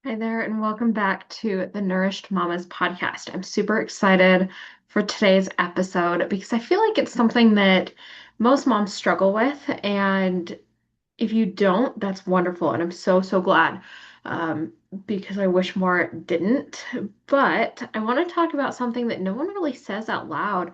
Hi there, and welcome back to the Nourished Mamas podcast. I'm super excited for today's episode because I feel like it's something that most moms struggle with. And if you don't, that's wonderful. And I'm so glad um, because I wish more didn't. But I want to talk about something that no one really says out loud,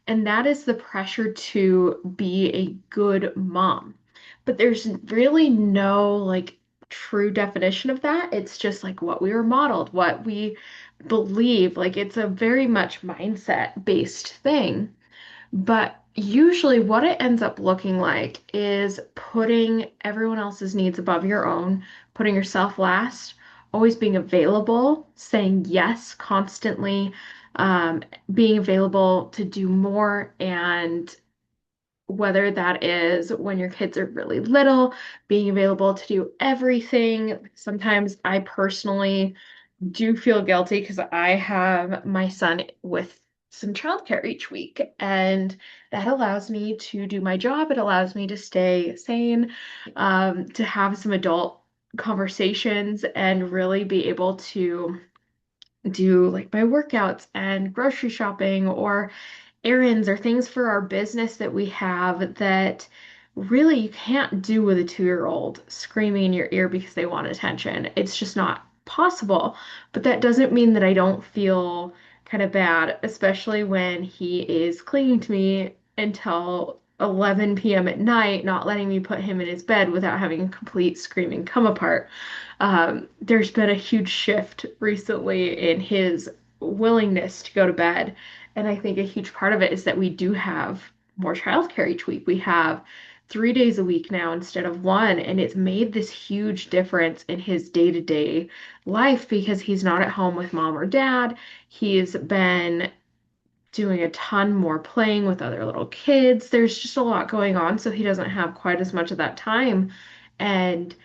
and that is the pressure to be a good mom. But there's really no true definition of that. It's just like what we were modeled, what we believe. Like it's a very much mindset based thing. But usually, what it ends up looking like is putting everyone else's needs above your own, putting yourself last, always being available, saying yes constantly, being available to do more. And whether that is when your kids are really little, being available to do everything. Sometimes I personally do feel guilty because I have my son with some childcare each week, and that allows me to do my job. It allows me to stay sane, to have some adult conversations, and really be able to do like my workouts and grocery shopping or errands or things for our business that we have that really you can't do with a 2-year-old screaming in your ear because they want attention. It's just not possible. But that doesn't mean that I don't feel kind of bad, especially when he is clinging to me until 11 p.m. at night, not letting me put him in his bed without having a complete screaming come apart. There's been a huge shift recently in his willingness to go to bed. And I think a huge part of it is that we do have more childcare each week. We have 3 days a week now instead of one. And it's made this huge difference in his day-to-day life because he's not at home with mom or dad. He's been doing a ton more playing with other little kids. There's just a lot going on, so he doesn't have quite as much of that time. And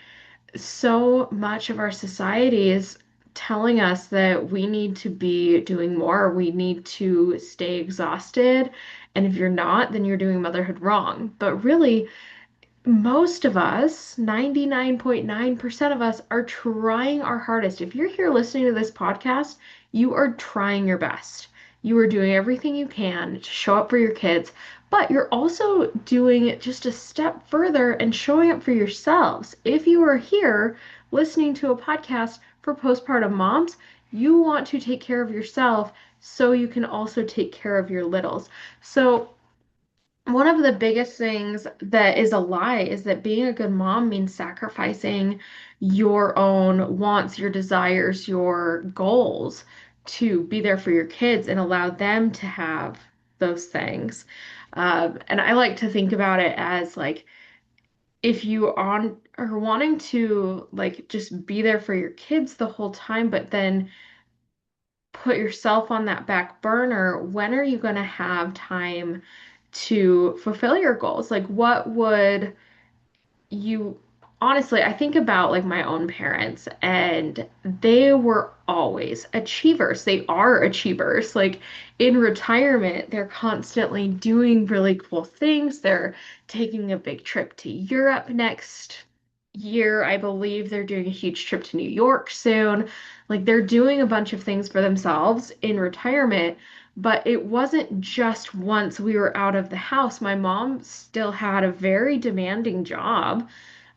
so much of our society is telling us that we need to be doing more. We need to stay exhausted. And if you're not, then you're doing motherhood wrong. But really, most of us, 99.9% of us, are trying our hardest. If you're here listening to this podcast, you are trying your best. You are doing everything you can to show up for your kids, but you're also doing it just a step further and showing up for yourselves. If you are here listening to a podcast for postpartum moms, you want to take care of yourself so you can also take care of your littles. So, one of the biggest things that is a lie is that being a good mom means sacrificing your own wants, your desires, your goals to be there for your kids and allow them to have those things. And I like to think about it as like if you on are wanting to like just be there for your kids the whole time, but then put yourself on that back burner, when are you going to have time to fulfill your goals? Like, what would you honestly, I think about like my own parents, and they were always achievers. They are achievers. Like in retirement, they're constantly doing really cool things. They're taking a big trip to Europe next year. I believe they're doing a huge trip to New York soon. Like they're doing a bunch of things for themselves in retirement. But it wasn't just once we were out of the house. My mom still had a very demanding job.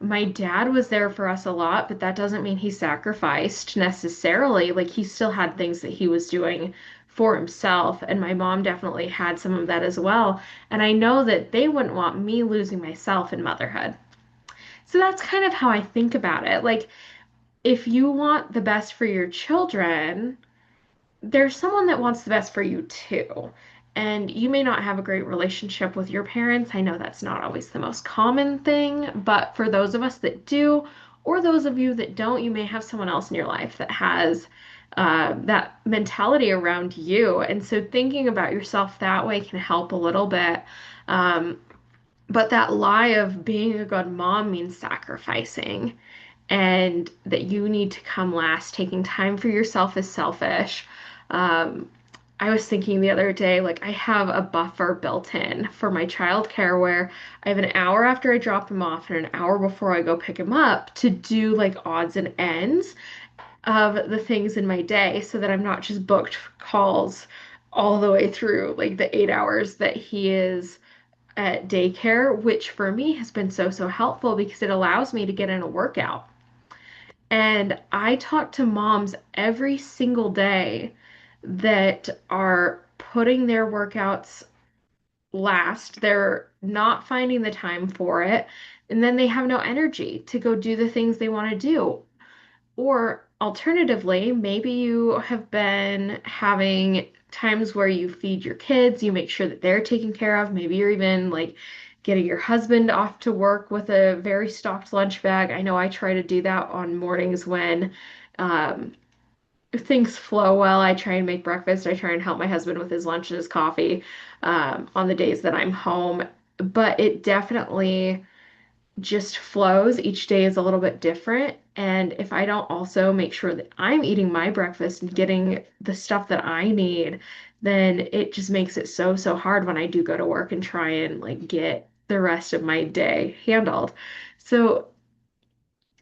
My dad was there for us a lot, but that doesn't mean he sacrificed necessarily. Like he still had things that he was doing for himself, and my mom definitely had some of that as well. And I know that they wouldn't want me losing myself in motherhood. So that's kind of how I think about it. Like, if you want the best for your children, there's someone that wants the best for you too. And you may not have a great relationship with your parents. I know that's not always the most common thing, but for those of us that do, or those of you that don't, you may have someone else in your life that has that mentality around you. And so thinking about yourself that way can help a little bit. Um, but that lie of being a good mom means sacrificing and that you need to come last. Taking time for yourself is selfish. Um, I was thinking the other day, like I have a buffer built in for my childcare where I have an hour after I drop him off and an hour before I go pick him up to do like odds and ends of the things in my day so that I'm not just booked calls all the way through like the 8 hours that he is at daycare, which for me has been so, so helpful because it allows me to get in a workout. And I talk to moms every single day that are putting their workouts last. They're not finding the time for it. And then they have no energy to go do the things they want to do. Or alternatively, maybe you have been having times where you feed your kids, you make sure that they're taken care of. Maybe you're even like getting your husband off to work with a very stocked lunch bag. I know I try to do that on mornings when um, things flow well. I try and make breakfast. I try and help my husband with his lunch and his coffee on the days that I'm home. But it definitely just flows. Each day is a little bit different. And if I don't also make sure that I'm eating my breakfast and getting the stuff that I need, then it just makes it so, so hard when I do go to work and try and like get the rest of my day handled. So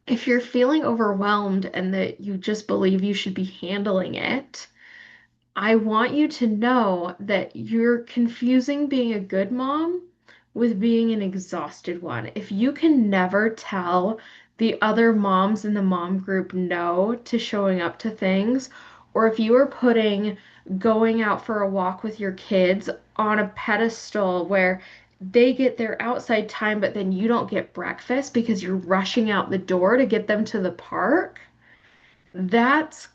if you're feeling overwhelmed and that you just believe you should be handling it, I want you to know that you're confusing being a good mom with being an exhausted one. If you can never tell the other moms in the mom group no to showing up to things, or if you are putting going out for a walk with your kids on a pedestal where they get their outside time, but then you don't get breakfast because you're rushing out the door to get them to the park, that's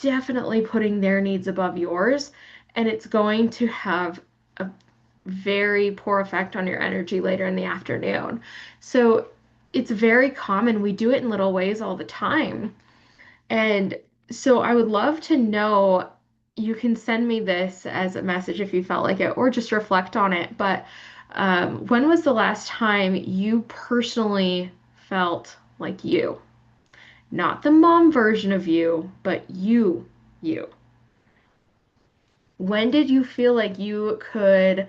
definitely putting their needs above yours, and it's going to have a very poor effect on your energy later in the afternoon. So it's very common. We do it in little ways all the time. And so I would love to know, you can send me this as a message if you felt like it, or just reflect on it. But when was the last time you personally felt like you? Not the mom version of you, but you. When did you feel like you could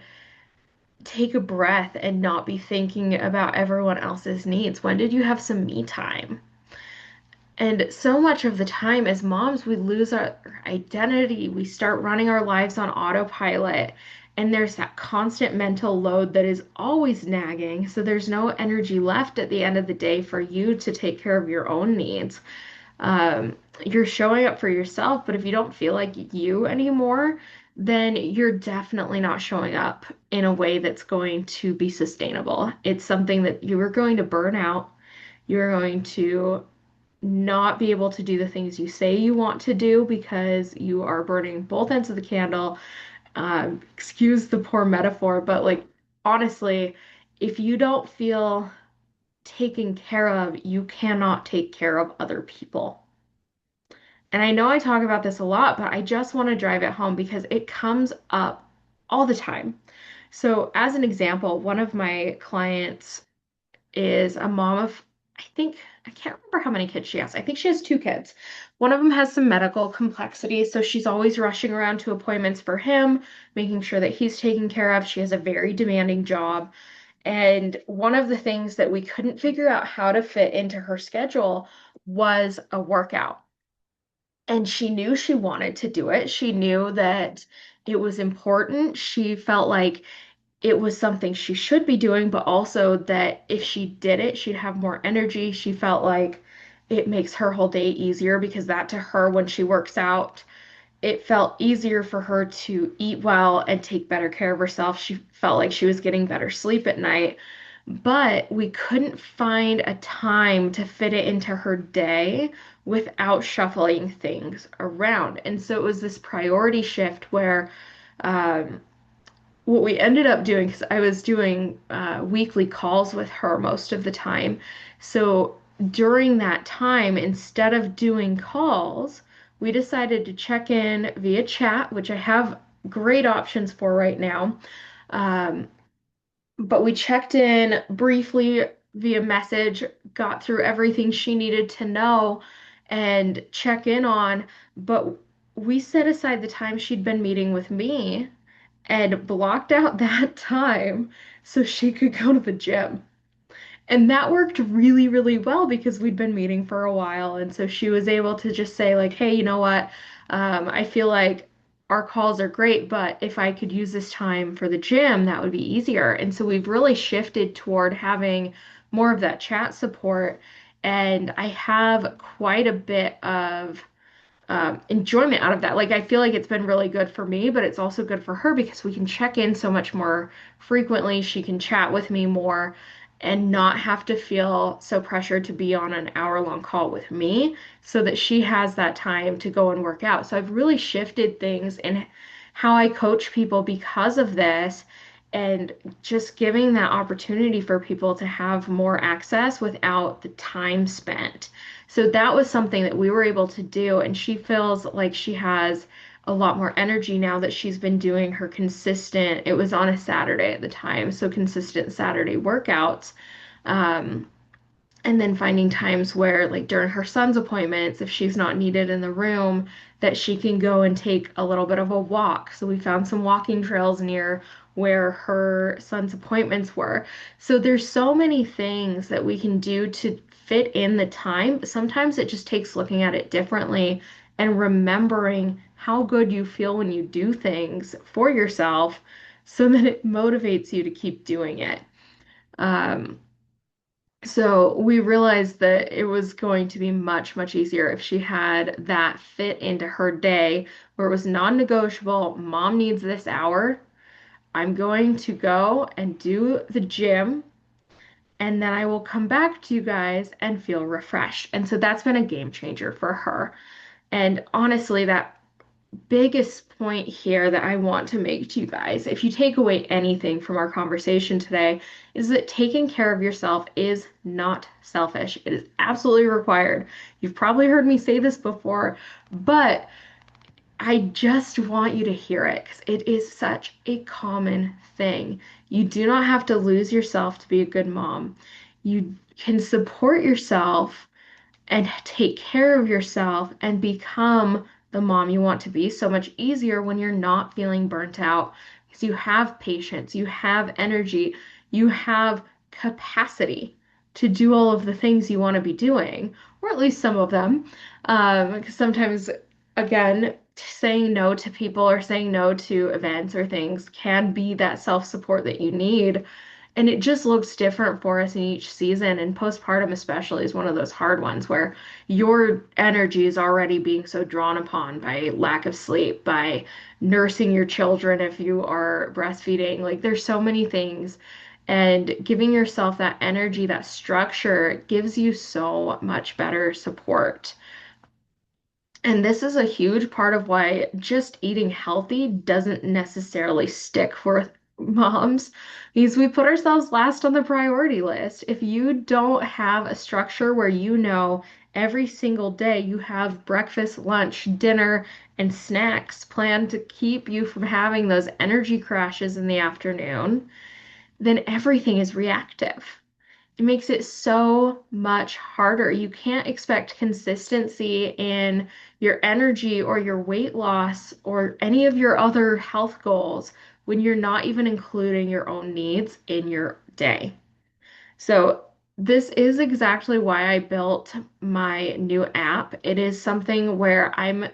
take a breath and not be thinking about everyone else's needs? When did you have some me time? And so much of the time as moms, we lose our identity. We start running our lives on autopilot. And there's that constant mental load that is always nagging. So there's no energy left at the end of the day for you to take care of your own needs. You're showing up for yourself, but if you don't feel like you anymore, then you're definitely not showing up in a way that's going to be sustainable. It's something that you are going to burn out. You're going to not be able to do the things you say you want to do because you are burning both ends of the candle. Excuse the poor metaphor, but like honestly, if you don't feel taken care of, you cannot take care of other people. And I know I talk about this a lot, but I just want to drive it home because it comes up all the time. So, as an example, one of my clients is a mom of, I think, I can't remember how many kids she has. I think she has two kids. One of them has some medical complexity, so she's always rushing around to appointments for him, making sure that he's taken care of. She has a very demanding job. And one of the things that we couldn't figure out how to fit into her schedule was a workout. And she knew she wanted to do it. She knew that it was important. She felt like it was something she should be doing, but also that if she did it, she'd have more energy. She felt like it makes her whole day easier because that to her, when she works out, it felt easier for her to eat well and take better care of herself. She felt like she was getting better sleep at night, but we couldn't find a time to fit it into her day without shuffling things around. And so it was this priority shift where um, what we ended up doing, because I was doing weekly calls with her most of the time. So during that time, instead of doing calls, we decided to check in via chat, which I have great options for right now. Um, but we checked in briefly via message, got through everything she needed to know and check in on. But we set aside the time she'd been meeting with me and blocked out that time so she could go to the gym. And that worked really, really well because we'd been meeting for a while. And so she was able to just say, like, hey, you know what? I feel like our calls are great, but if I could use this time for the gym, that would be easier. And so we've really shifted toward having more of that chat support. And I have quite a bit of enjoyment out of that. Like, I feel like it's been really good for me, but it's also good for her because we can check in so much more frequently. She can chat with me more and not have to feel so pressured to be on an hour-long call with me so that she has that time to go and work out. So I've really shifted things in how I coach people because of this. And just giving that opportunity for people to have more access without the time spent. So that was something that we were able to do, and she feels like she has a lot more energy now that she's been doing her consistent, it was on a Saturday at the time, so consistent Saturday workouts. Um, and then finding times where, like during her son's appointments, if she's not needed in the room, that she can go and take a little bit of a walk. So we found some walking trails near where her son's appointments were. So there's so many things that we can do to fit in the time. But sometimes it just takes looking at it differently and remembering how good you feel when you do things for yourself so that it motivates you to keep doing it. Um, so we realized that it was going to be much, much easier if she had that fit into her day where it was non-negotiable. Mom needs this hour. I'm going to go and do the gym, and then I will come back to you guys and feel refreshed. And so that's been a game changer for her. And honestly, that biggest point here that I want to make to you guys, if you take away anything from our conversation today, is that taking care of yourself is not selfish. It is absolutely required. You've probably heard me say this before, but I just want you to hear it because it is such a common thing. You do not have to lose yourself to be a good mom. You can support yourself and take care of yourself and become the mom you want to be so much easier when you're not feeling burnt out because you have patience, you have energy, you have capacity to do all of the things you want to be doing, or at least some of them. Because sometimes, again, saying no to people or saying no to events or things can be that self support that you need, and it just looks different for us in each season. And postpartum, especially, is one of those hard ones where your energy is already being so drawn upon by lack of sleep, by nursing your children if you are breastfeeding. Like, there's so many things. And giving yourself that energy, that structure, gives you so much better support. And this is a huge part of why just eating healthy doesn't necessarily stick for moms because we put ourselves last on the priority list. If you don't have a structure where you know every single day you have breakfast, lunch, dinner, and snacks planned to keep you from having those energy crashes in the afternoon, then everything is reactive. It makes it so much harder. You can't expect consistency in your energy or your weight loss or any of your other health goals when you're not even including your own needs in your day. So, this is exactly why I built my new app. It is something where I'm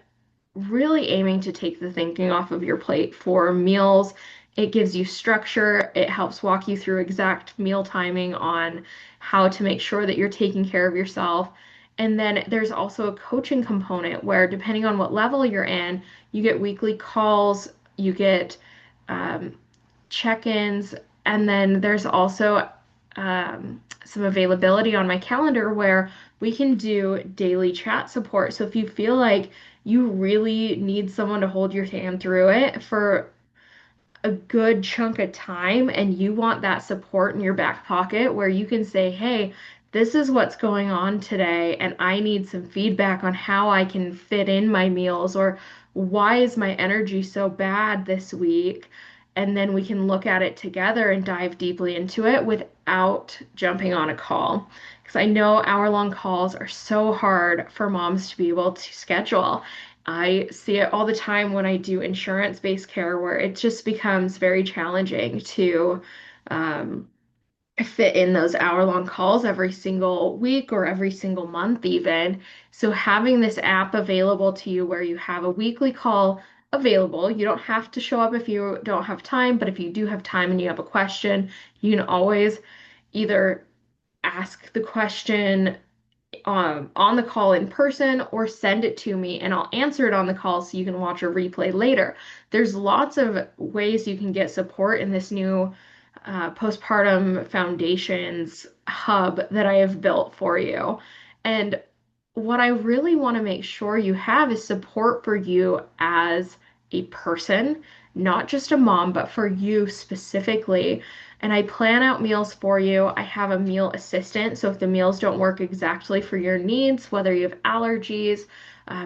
really aiming to take the thinking off of your plate for meals. It gives you structure. It helps walk you through exact meal timing on how to make sure that you're taking care of yourself. And then there's also a coaching component where, depending on what level you're in, you get weekly calls, you get um, check-ins, and then there's also some availability on my calendar where we can do daily chat support. So if you feel like you really need someone to hold your hand through it for a good chunk of time and you want that support in your back pocket where you can say, hey, this is what's going on today, and I need some feedback on how I can fit in my meals, or why is my energy so bad this week? And then we can look at it together and dive deeply into it without jumping on a call. Because I know hour-long calls are so hard for moms to be able to schedule. I see it all the time when I do insurance-based care where it just becomes very challenging to um, fit in those hour-long calls every single week or every single month even. So having this app available to you where you have a weekly call available, you don't have to show up if you don't have time, but if you do have time and you have a question, you can always either ask the question on the call in person or send it to me and I'll answer it on the call so you can watch a replay later. There's lots of ways you can get support in this new postpartum foundations hub that I have built for you. And what I really want to make sure you have is support for you as a person, not just a mom, but for you specifically. And I plan out meals for you. I have a meal assistant. So if the meals don't work exactly for your needs, whether you have allergies,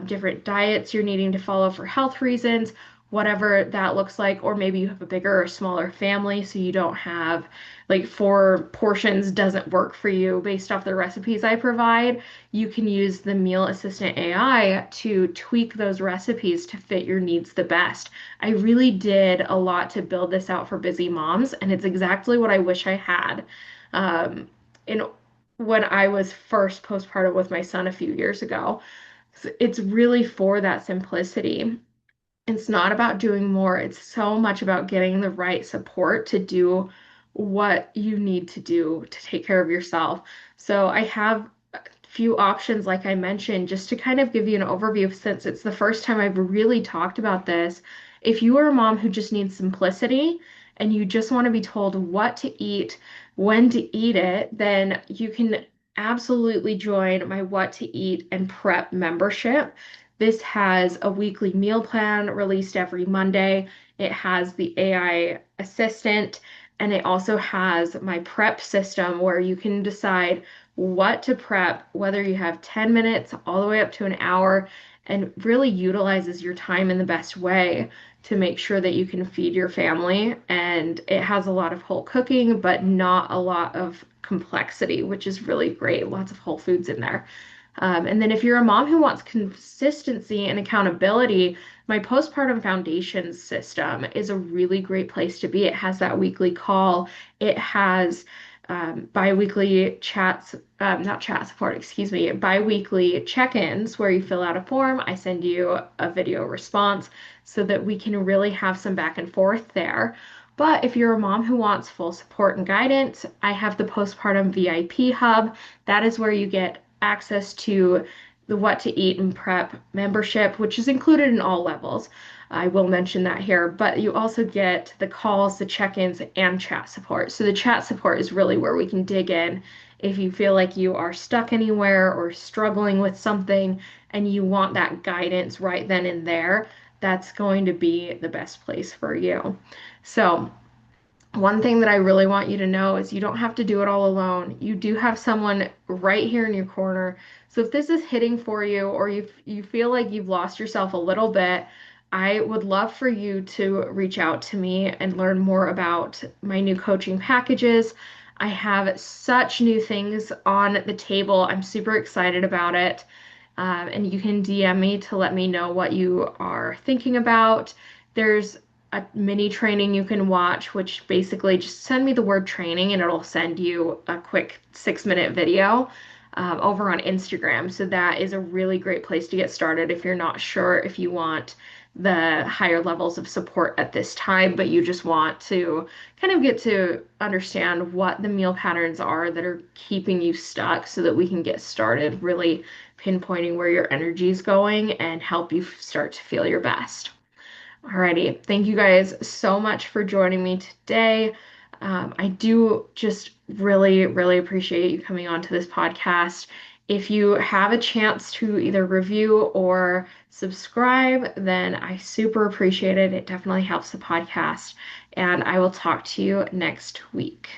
different diets you're needing to follow for health reasons, whatever that looks like, or maybe you have a bigger or smaller family, so you don't have like four portions doesn't work for you based off the recipes I provide, you can use the meal assistant AI to tweak those recipes to fit your needs the best. I really did a lot to build this out for busy moms, and it's exactly what I wish I had. In when I was first postpartum with my son a few years ago. It's really for that simplicity. It's not about doing more. It's so much about getting the right support to do what you need to do to take care of yourself. So I have a few options, like I mentioned, just to kind of give you an overview since it's the first time I've really talked about this. If you are a mom who just needs simplicity and you just want to be told what to eat, when to eat it, then you can absolutely join my What to Eat and Prep membership. This has a weekly meal plan released every Monday. It has the AI assistant, and it also has my prep system where you can decide what to prep, whether you have 10 minutes all the way up to an hour, and really utilizes your time in the best way to make sure that you can feed your family. And it has a lot of whole cooking, but not a lot of complexity, which is really great. Lots of whole foods in there. And then if you're a mom who wants consistency and accountability, my postpartum foundations system is a really great place to be. It has that weekly call. It has bi-weekly chats, not chat support, excuse me, bi-weekly check-ins where you fill out a form. I send you a video response so that we can really have some back and forth there. But if you're a mom who wants full support and guidance, I have the postpartum VIP hub. That is where you get access to the What to Eat and Prep membership, which is included in all levels. I will mention that here, but you also get the calls, the check-ins, and chat support. So the chat support is really where we can dig in if you feel like you are stuck anywhere or struggling with something and you want that guidance right then and there. That's going to be the best place for you. So one thing that I really want you to know is you don't have to do it all alone. You do have someone right here in your corner. So if this is hitting for you or you feel like you've lost yourself a little bit, I would love for you to reach out to me and learn more about my new coaching packages. I have such new things on the table. I'm super excited about it. And you can DM me to let me know what you are thinking about. There's a mini training you can watch, which basically just send me the word training and it'll send you a quick 6-minute video over on Instagram. So that is a really great place to get started if you're not sure if you want the higher levels of support at this time, but you just want to kind of get to understand what the meal patterns are that are keeping you stuck so that we can get started really pinpointing where your energy is going and help you start to feel your best. Alrighty, thank you guys so much for joining me today. I do just really, really appreciate you coming on to this podcast. If you have a chance to either review or subscribe, then I super appreciate it. It definitely helps the podcast. And I will talk to you next week.